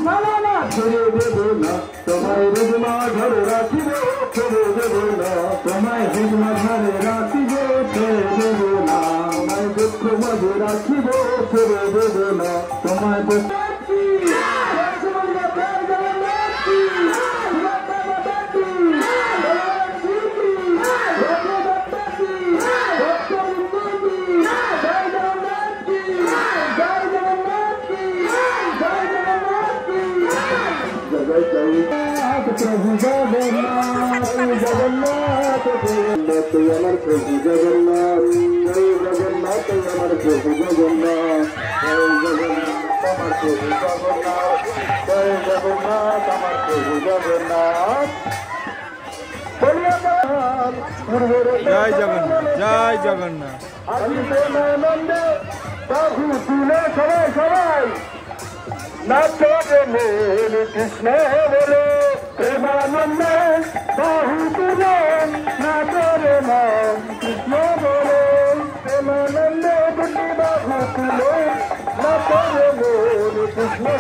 না না না ছেড়ে দেব না তোমায় রোজমা ধরে রাখিব ছেড়ে দেব না তোমায় রোজমা ধরে রাখিব ছেড়ে দেব না তোমায় দুঃখ মাঝে রাখিব ছেড়ে দেব না তোমায় प्रभु जगन्नाथ जगन्नाथ जगन्नाथ अमर प्रभु जगन्नाथ जय जगन्नाथ अमर प्रभु जगन्नाथ जय जगन्नाथ अमर प्रभु जगन्नाथ जय जगन्नाथ अमर प्रभु जगन्नाथ जय जगन्नाथ जय जगन्नाथ नंदे प्रभु तुले सबाई सबाई नाचो रे मेरे कृष्ण बोले प्रेमानंद बाहु तुले नाचो रे नाम कृष्ण बोले प्रेमानंद बुद्धि बाहु तुले नाचो रे मेरे कृष्ण